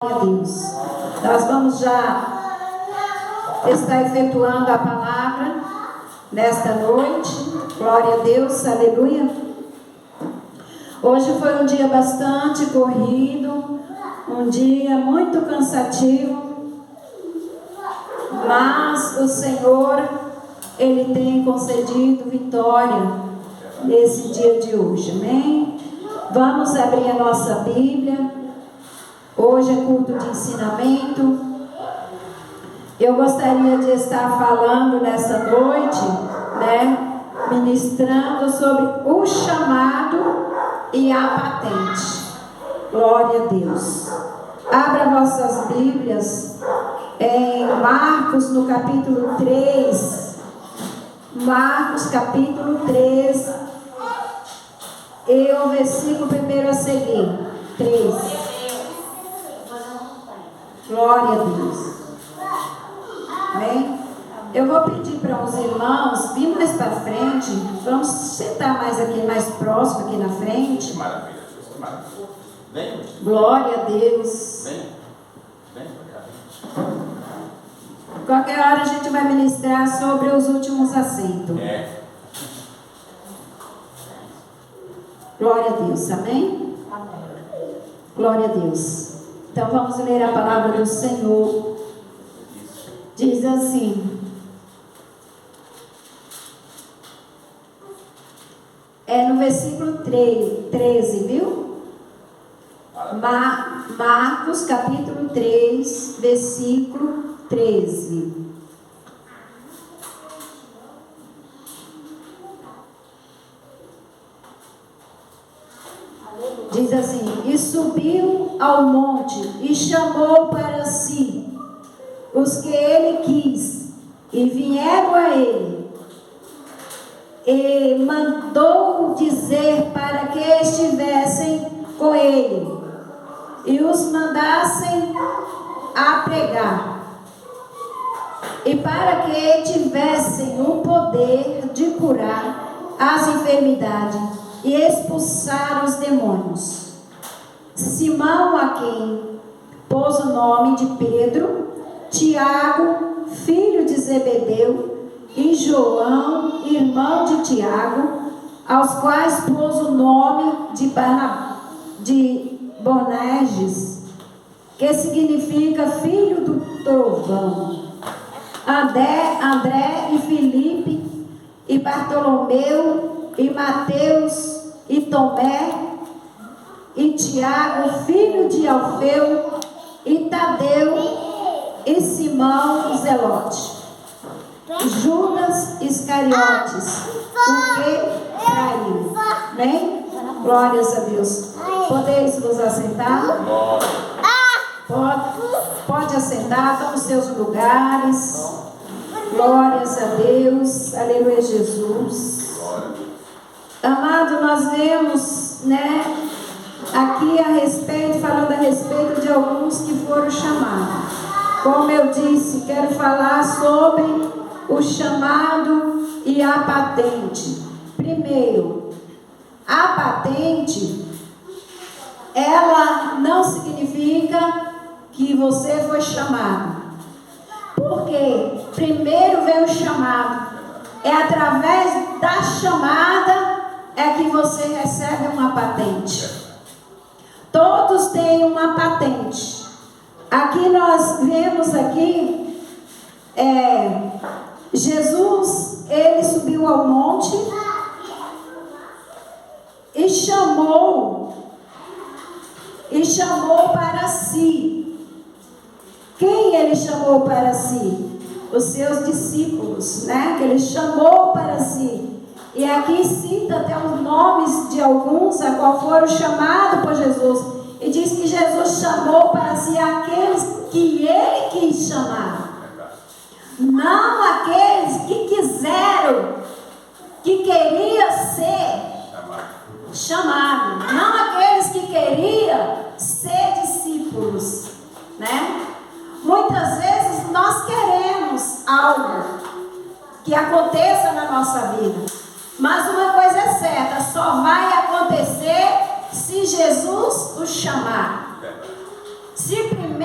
Glória a Deus. Nós vamos já estar efetuando a palavra nesta noite. Glória a Deus, aleluia. Hoje foi um dia bastante corrido, um dia muito cansativo, mas o Senhor, Ele tem concedido vitória nesse dia de hoje, amém? Vamos abrir a nossa Bíblia. Hoje é culto de ensinamento. Eu gostaria de estar falando nessa noite, ministrando sobre o chamado e a patente. Glória a Deus. Abra vossas Bíblias em Marcos, no capítulo 3. Marcos, capítulo 3. E o versículo 1 a seguir. 3. Glória a Deus. Amém? Eu vou pedir para os irmãos vir mais para frente. Vamos sentar mais aqui, mais próximo aqui na frente. Maravilha. Maravilha. Vem. Glória a Deus. Vem para cá. Qualquer hora a gente vai ministrar sobre os últimos assentos. Glória a Deus. Amém? Glória a Deus. Então vamos ler a palavra do Senhor. Diz assim. É no versículo 13, viu? Marcos capítulo 3, versículo 13. Diz assim: e subiu ao monte e chamou para si os que ele quis, e vieram a ele, e mandou dizer para que estivessem com ele, e os mandassem a pregar, e para que tivessem o poder de curar as enfermidades e expulsar os demônios. Simão, a quem pôs o nome de Pedro, Tiago, filho de Zebedeu, e João, irmão de Tiago, aos quais pôs o nome de Boanerges, que significa filho do trovão, André e Filipe, e Bartolomeu, e Mateus, e Tomé, e Tiago, filho de Alfeu, e Tadeu, e Simão Zelote, Judas Iscariotes, o que traiu. Amém? Glórias a Deus. Podeis vos assentar? Pode assentar, estão nos seus lugares. Glórias a Deus. Aleluia, Jesus. Amado, nós vemos, aqui falando a respeito de alguns que foram chamados. Como eu disse, quero falar sobre o chamado e a patente. Primeiro, a patente, ela não significa que você foi chamado. Porque primeiro vem o chamado. É através da chamada é que você recebe uma patente. Todos têm uma patente. Aqui nós vemos aqui, Jesus, ele subiu ao monte e chamou para si. Quem ele chamou para si? Os seus discípulos, que ele chamou para si. E aqui cita até os nomes de alguns a qual foram chamados por Jesus. E diz que Jesus chamou para si aqueles que ele quis chamar. Não aqueles que quiseram, que queriam ser chamados. Não aqueles que queriam ser discípulos. Muitas vezes nós queremos algo que aconteça na nossa vida. Mas uma coisa é certa, só vai acontecer se Jesus o chamar. Se primeiro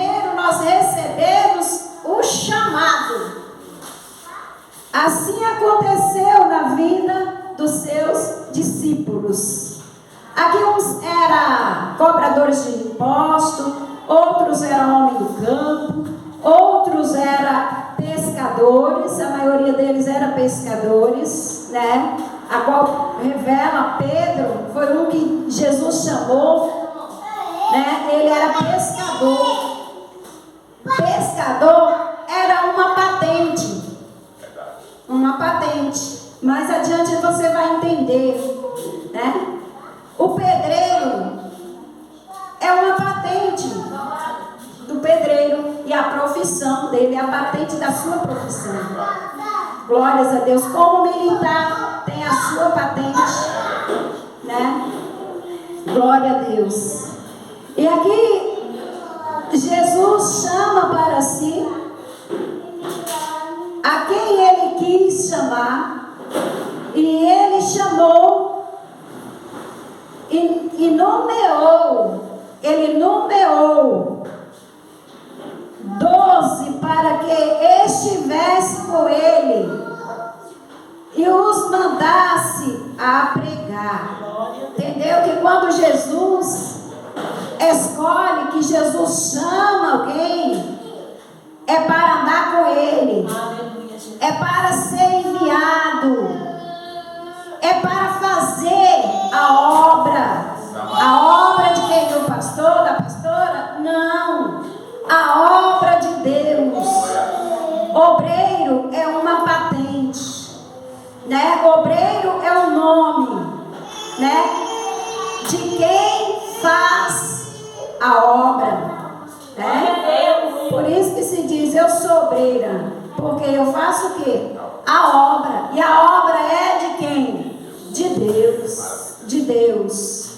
Assim aconteceu na vida dos seus discípulos. Aqui uns eram cobradores de impostos, outros eram homens do campo, outros eram pescadores, a maioria deles era pescadores, né? A qual revela Pedro, foi um que Jesus chamou, né? Ele era pescador. Pescador era uma patente. Uma patente. Mais adiante você vai entender, né? O pedreiro é uma patente do pedreiro e a profissão dele, a patente da sua profissão. Glórias a Deus. Como militar tem a sua patente, né? Glória a Deus. E aqui Jesus chama para si a quem ele quis chamar, e ele chamou e nomeou, ele nomeou 12 para que estivesse com ele e os mandasse a pregar. Entendeu? Que quando Jesus escolhe, que Jesus chama alguém, é para andar com ele, é para ser enviado, é para fazer a obra de quem? Do pastor, da pastora? Não, a obra de Deus. Obreiro é uma patente, né? Obreiro é um nome, né? De quem faz a obra, né? Por isso que se diz, eu sou obreira, porque eu faço o quê? A obra. E a obra é de quem? De Deus. De Deus,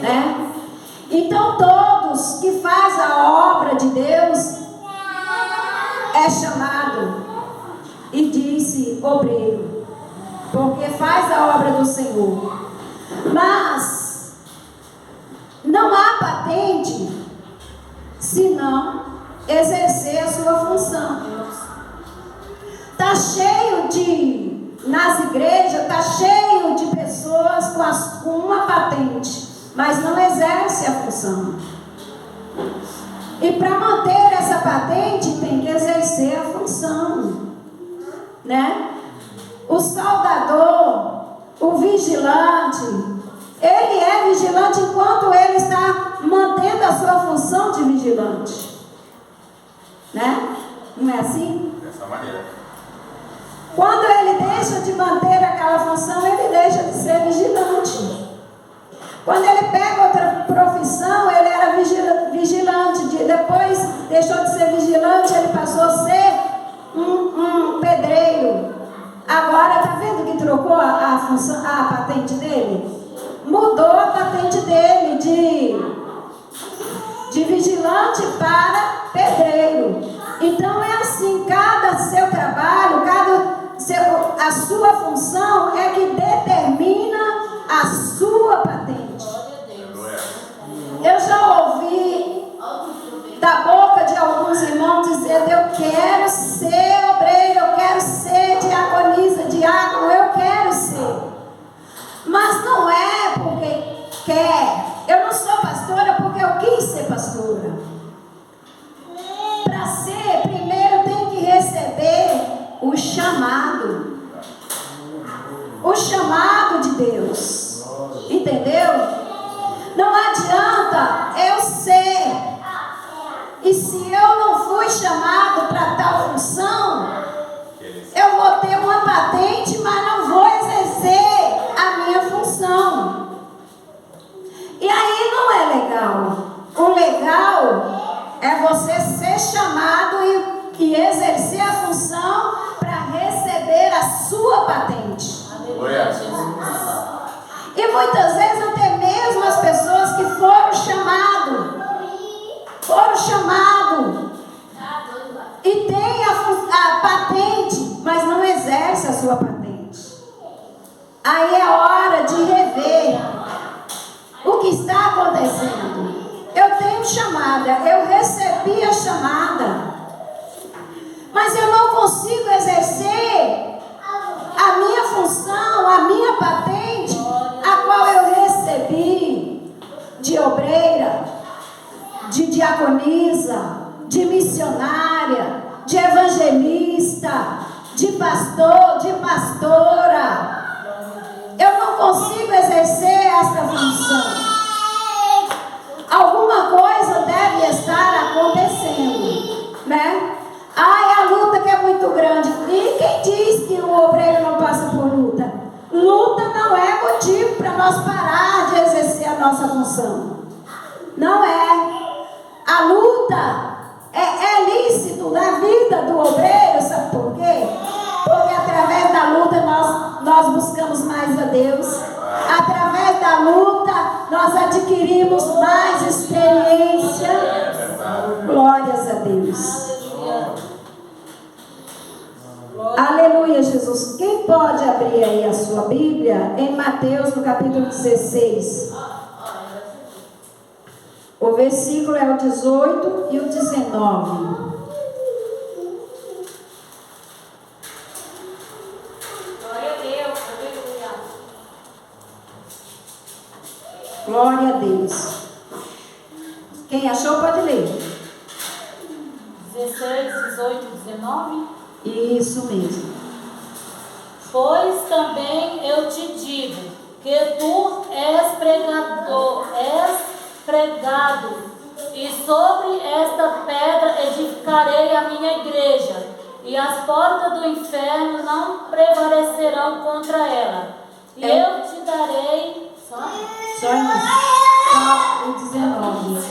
né? Então todos que fazem a obra de Deus é chamado e disse obreiro, porque faz a obra do Senhor. Mas não há patente se não exercer a sua função. Está cheio nas igrejas, está cheio de pessoas com uma patente, mas não exerce a função. E para manter essa patente tem que exercer a função, né? O soldador, o vigilante, ele é vigilante enquanto ele está mantendo a sua função de vigilante, né? Não é assim? Dessa maneira. Quando ele deixa de manter aquela função, ele deixa de ser vigilante. Quando ele pega outra profissão, ele era vigilante. Depois deixou de ser vigilante, ele passou a ser um pedreiro. Agora, está vendo que trocou a função, a patente dele? Mudou a patente dele de vigilante para pedreiro. Então é assim, cada seu trabalho, a sua função é que determina a sua patente. Eu já ouvi da boca de alguns irmãos dizendo, eu quero ser obreiro, eu quero ser diaconisa, diácono, eu quero ser. Mas não é porque quer. Eu não sou pastora porque eu quis ser pastora. Para ser, primeiro tem que receber o chamado. O chamado de Deus. Entendeu? Não adianta eu ser. E se eu não fui chamado para tal função, eu vou ter uma patente, mas não vou exercer a minha função. E aí não é legal. O legal é você ser chamado e exercer a função para receber a sua patente. E muitas vezes até mesmo as pessoas que foram chamados e têm a patente, mas não exerce a sua patente. Aí é hora de rever o que está acontecendo. Eu tenho chamada, eu recebi a chamada, mas eu não consigo exercer patente a qual eu recebi de obreira, de diaconisa, de missionária, de evangelista, de pastor, de pastora. Eu não consigo exercer esta função. Alguma coisa deve estar acontecendo, né? Ai, a luta que é muito grande. E quem diz que o obreiro não passa por luta? Luta não é motivo para nós parar de exercer a nossa função. Não é. A luta é lícito na vida do obreiro, sabe por quê? Porque através da luta nós buscamos mais a Deus. Através da luta nós adquirimos mais experiência. Glórias a Deus. Aleluia, Jesus. Quem pode abrir aí a sua Bíblia em Mateus, no capítulo 16? O versículo é o 18 e o 19. Glória a Deus. Quem achou pode ler. 16, 18, 19. Isso mesmo. Pois também eu te digo que tu és pregado, e sobre esta pedra edificarei a minha igreja, e as portas do inferno não prevalecerão contra ela. E eu te darei Só isso. Só o 19. Eu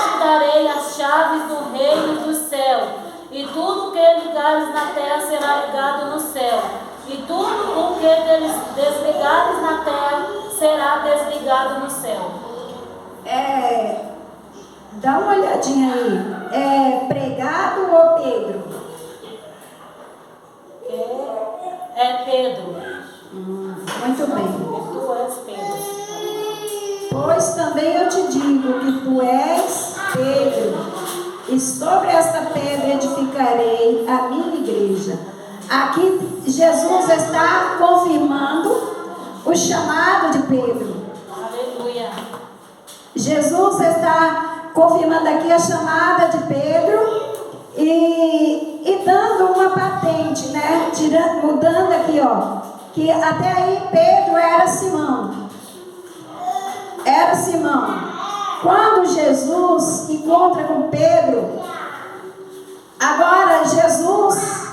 te darei as chaves do reino do céu, e tudo o que ligares na terra será ligado no céu, e tudo o que desligares na terra será desligado no céu. Dá uma olhadinha aí. É pregado ou Pedro? É Pedro. Muito bem. Tu és Pedro. Pois também eu te digo que tu és Pedro, e sobre esta pedra edificarei a minha igreja. Aqui Jesus está confirmando o chamado de Pedro. Aleluia. Jesus está confirmando aqui a chamada de Pedro e dando uma patente, né? Mudando aqui, ó, que até aí Pedro era Simão. Era Simão. Quando Jesus encontra com Pedro, agora Jesus,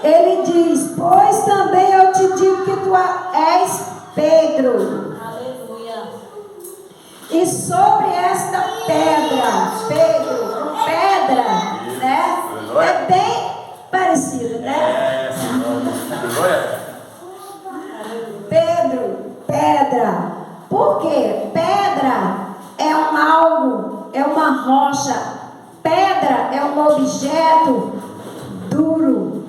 ele diz: pois também eu te digo que tu és Pedro. Aleluia. E sobre esta pedra, pedra, né? É bem parecido, né? Pedro, pedra. Por quê? Pedra é algo, é uma rocha. Pedra é um objeto duro.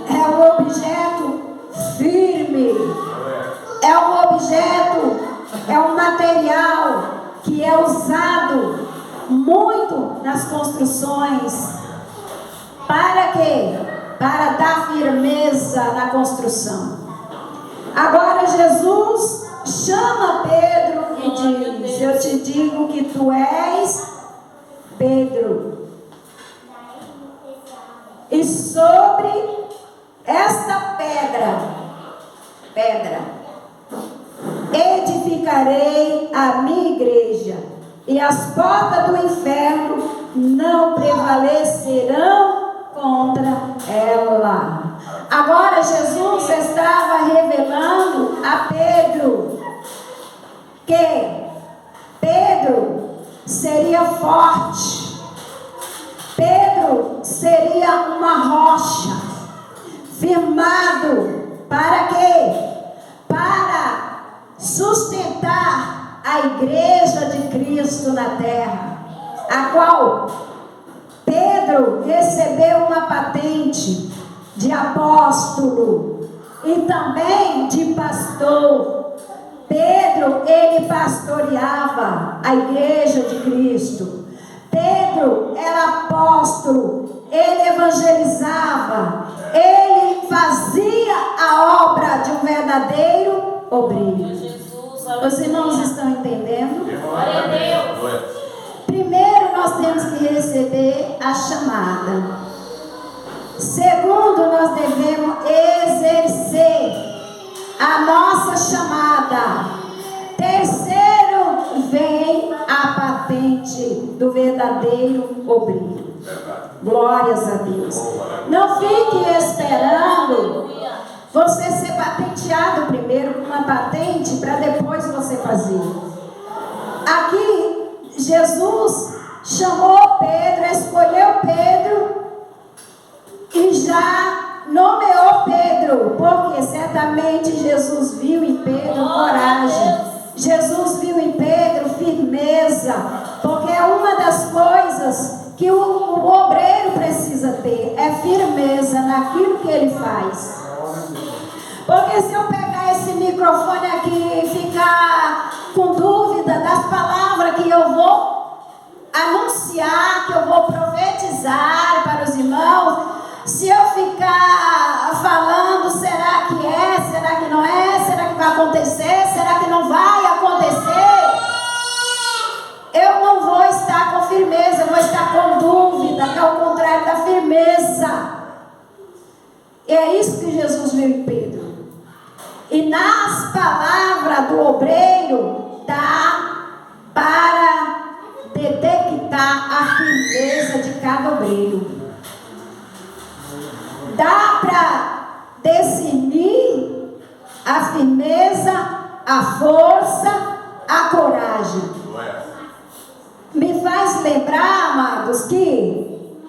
É um objeto firme. É um objeto, é um material que é usado muito nas construções. Para quê? Para dar firmeza na construção. Agora Jesus chama Pedro e diz: eu te digo que tu és Pedro, e sobre esta pedra edificarei a minha igreja, e as portas do inferno não prevalecerão contra ela. Agora Jesus estava revelando a Pedro que Pedro seria forte. Pedro seria uma rocha, firmado para quê? Para sustentar a igreja de Cristo na terra, a qual Pedro recebeu uma patente de apóstolo e também de pastor. Pedro, ele pastoreava a igreja de Cristo. Pedro era apóstolo, ele evangelizava, ele fazia a obra de um verdadeiro obreiro. Jesus, Os irmãos estão entendendo? Glória a Deus. Primeiro, nós temos que receber a chamada. Segundo, nós devemos exercer a nossa chamada. Terceiro, vem a patente do verdadeiro obreiro. Glórias a Deus. Não fique esperando você ser patenteado primeiro com uma patente para depois você fazer. Aqui, Jesus chamou Pedro, escolheu Pedro e já nomeou Pedro, porque certamente Jesus viu em Pedro coragem. Jesus viu em Pedro firmeza, porque é uma das coisas que o obreiro precisa ter, é firmeza naquilo que ele faz. Porque se eu pegar esse microfone aqui e ficar com dúvida das palavras que eu vou anunciar, que eu vou profetizar para os irmãos, se eu ficar falando, será que é, será que não é, será que vai acontecer, será que não vai acontecer, eu não vou estar com firmeza, eu vou estar com dúvida, que é o contrário da firmeza. E é isso que Jesus viu em Pedro. E nas palavras do obreiro, dá para detectar a firmeza de cada obreiro. Dá para discernir a firmeza, a força, a coragem. Me faz lembrar, amados, que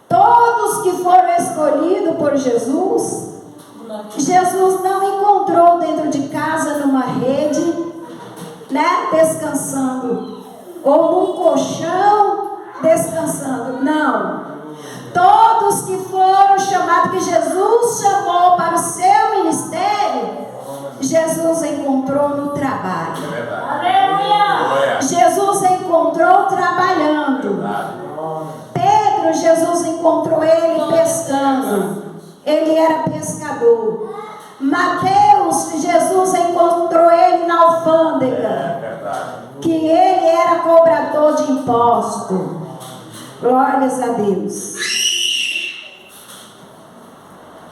todos que foram escolhidos por Jesus, Jesus não encontrou dentro de casa numa rede, né, descansando, ou num colchão descansando. Não. Todos que foram chamados, que Jesus chamou para o seu ministério, Jesus encontrou no trabalho. Aleluia! Jesus encontrou trabalhando. Pedro, Jesus encontrou ele pescando. Ele era pescador. Mateus, Jesus encontrou ele na alfândega, que ele era cobrador de impostos. Glórias a Deus.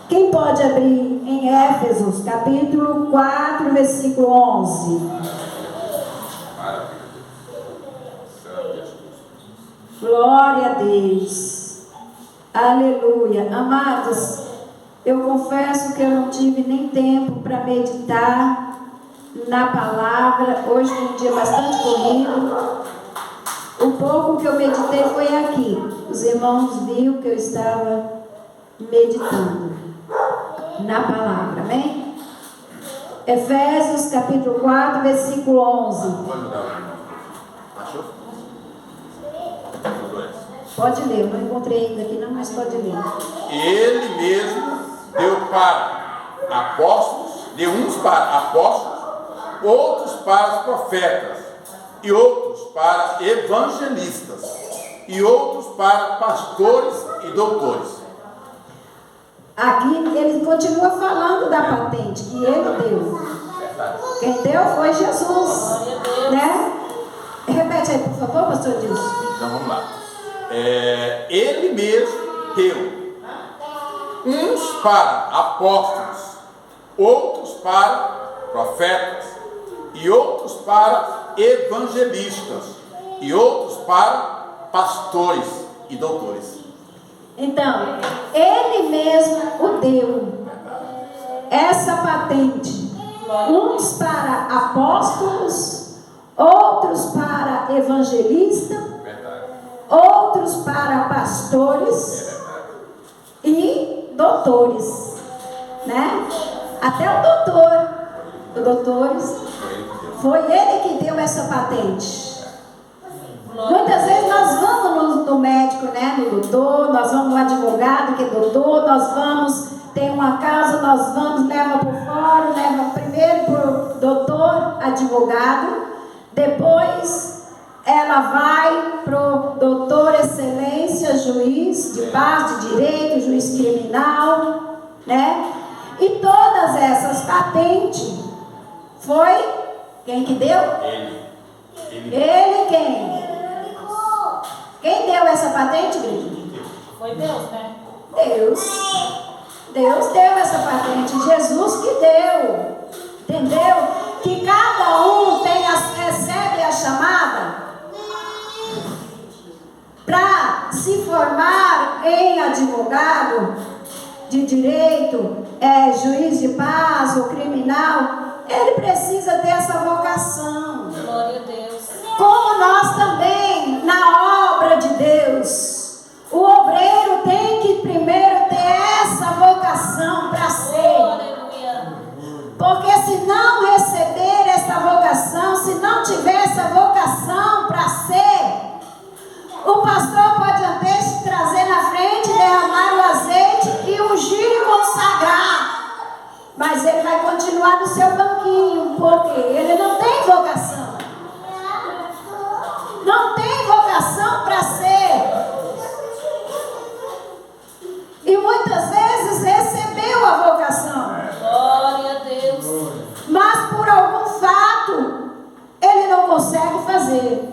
Quem pode abrir em Éfesos, capítulo 4, versículo 11? Glória a Deus. Aleluia. Amados, eu confesso que eu não tive nem tempo para meditar na palavra. Hoje foi um dia bastante corrido. O pouco que eu meditei foi aqui. Os irmãos viram que eu estava meditando na palavra, amém? Efésios capítulo 4, versículo 11. Pode ler, eu não encontrei ainda aqui não, mas pode ler. Ele mesmo deu para apóstolos, deu uns para apóstolos, outros para profetas, e outros para evangelistas, e outros para pastores e doutores. Aqui ele continua falando da patente que ele deu. Quem deu foi Jesus, né? Repete aí, por favor, pastor Dilson. Então vamos lá. Ele mesmo deu uns para apóstolos, outros para profetas, e outros para evangelistas, e outros para pastores e doutores. Então, ele mesmo o deu, essa patente, uns para apóstolos, outros para evangelistas, outros para pastores e doutores, né? Até o doutores, foi ele que deu essa patente. Muitas vezes nós vamos no médico, né, no doutor, nós vamos no advogado que é doutor, nós vamos, tem uma causa, nós vamos, leva por fora, leva primeiro para o doutor advogado, depois ela vai para o doutor excelência, juiz de paz, de direito, juiz criminal, né? E todas essas patentes Foi quem que deu? Ele. Ele quem? Quem deu essa patente, igreja? Foi Deus, né? Deus. Deus deu essa patente. Jesus que deu. Entendeu? Que cada um recebe a chamada para se formar em advogado de direito, juiz de paz ou criminal. Ele precisa ter essa vocação. Glória a Deus. Como nós também, na obra de Deus, o obreiro tem que primeiro ter essa vocação para Oh, ser. aleluia. Porque se não receber essa vocação, se não tiver essa vocação para ser, o pastor pode até te trazer na frente, derramar o azeite e ungir e consagrar. Mas ele vai continuar no seu banquinho, porque ele não tem vocação. Não tem vocação para ser. E muitas vezes recebeu a vocação. Glória a Deus. Mas por algum fato, ele não consegue fazer.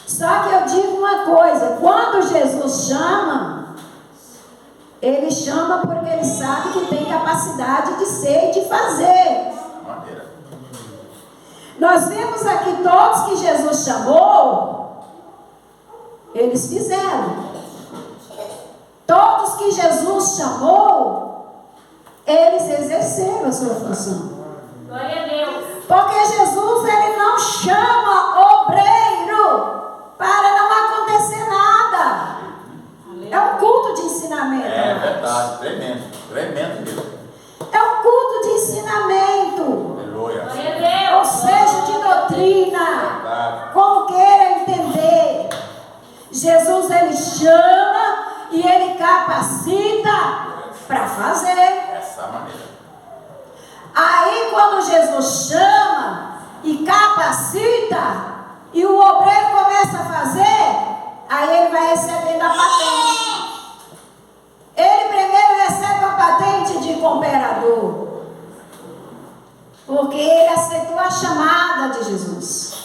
Só que eu digo uma coisa: quando Jesus chama, ele chama porque ele sabe que tem capacidade de ser e de fazer. Nós vemos aqui todos que Jesus chamou, eles fizeram. Todos que Jesus chamou, eles exerceram a sua função. Glória a Deus. Porque Jesus, ele não chama obreiro para não acontecer nada. É um culto de ensinamento. É verdade, tremendo, tremendo mesmo. É um culto de ensinamento. Aleluia. Glória a Deus. Ou seja, de doutrina. Verdade. Como queira entender. Jesus, ele chama e ele capacita para fazer. Essa maneira. Aí quando Jesus chama e capacita e o obreiro começa a fazer, aí ele vai recebendo a patente. Ele primeiro recebe a patente de cooperador, porque ele aceitou a chamada de Jesus.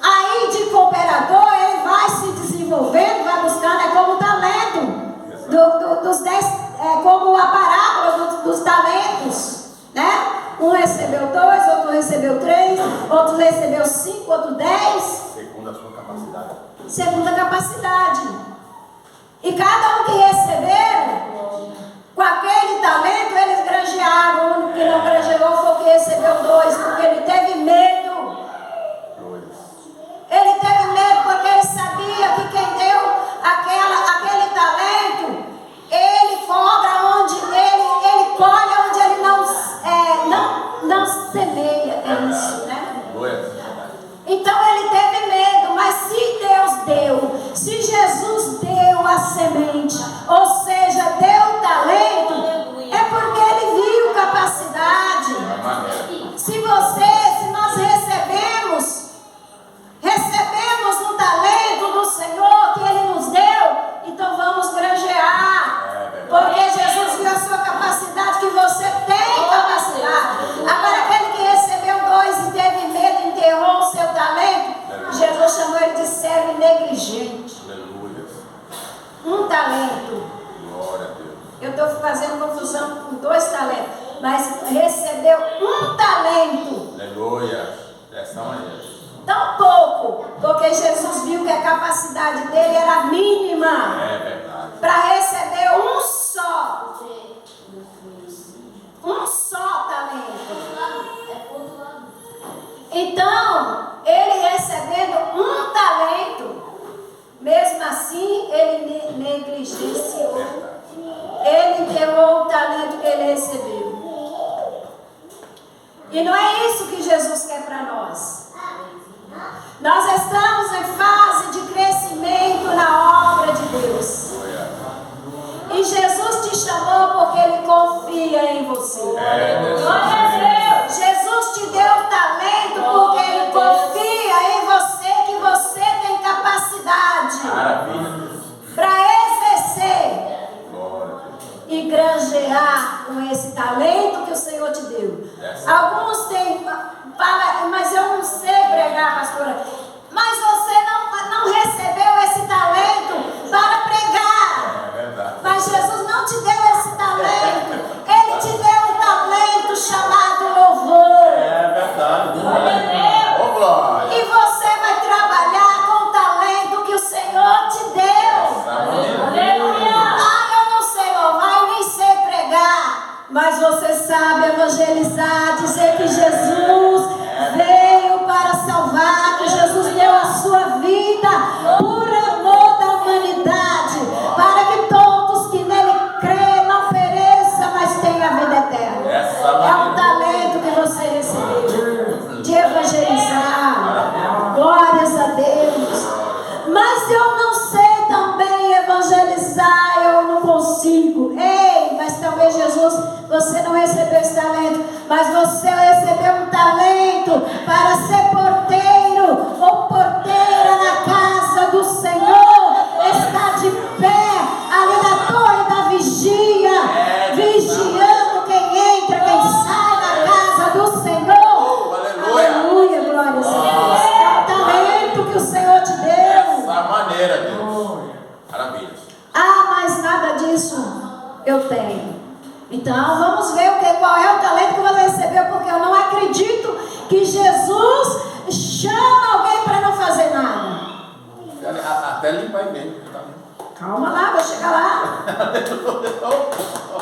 Aí de cooperador ele vai se desenvolvendo, vai buscando, é como o talento dos 10, como a parábola dos talentos, né? Um recebeu 2, outro recebeu 3, outro recebeu 5, outro 10. Segundo a sua capacidade. Segundo a capacidade. E cada um que receberam, com aquele talento, eles granjearam. O único que não granjeou foi o que recebeu 2, porque ele teve medo. Ele teve medo porque ele sabia que quem deu aquele talento, ele cobra onde ele colhe onde ele não semeia. É isso, né? Então ele teve medo, mas se Deus deu, se Jesus deu a semente, ou seja, deu o talento, é porque ele viu capacidade. Se nós recebemos um talento do Senhor que ele nos deu, então vamos granjear, porque Jesus viu a sua capacidade, que você tem capacidade. Agora aquele que recebeu 2 e teve medo, enterrou o seu talento, Jesus chamou ele de servo negligente. Um talento. Glória a Deus. Eu estou fazendo confusão com 2 talentos, mas recebeu um talento. Aleluia. Dessa maneira. Tão pouco, porque Jesus viu que a capacidade dele era mínima É verdade. para receber um só talento. Então, ele recebendo um talento, mesmo assim, ele negligenciou. Ele enterrou o talento que ele recebeu. E não é isso que Jesus quer para nós. Nós estamos em fase de crescimento na obra de Deus. E Jesus te chamou porque Ele confia em você. Glória a Deus. Jesus te deu talento porque Ele confia em você, que você tem capacidade para exercer e granjear com esse talento. mas você recebeu um talento para ser porteiro ou porteira na casa do Senhor. Está de pé ali na torre da vigia, vigiando quem entra, quem sai na casa do Senhor. Aleluia, glória a Deus. É o talento que o Senhor te deu. Dessa maneira, Deus. Maravilha. Ah, mas nada disso eu tenho. Então vamos ver qual é o talento que você recebeu, porque eu não acredito que Jesus chama alguém para não fazer nada. Até limpar a igreja. Calma lá, vou chegar lá.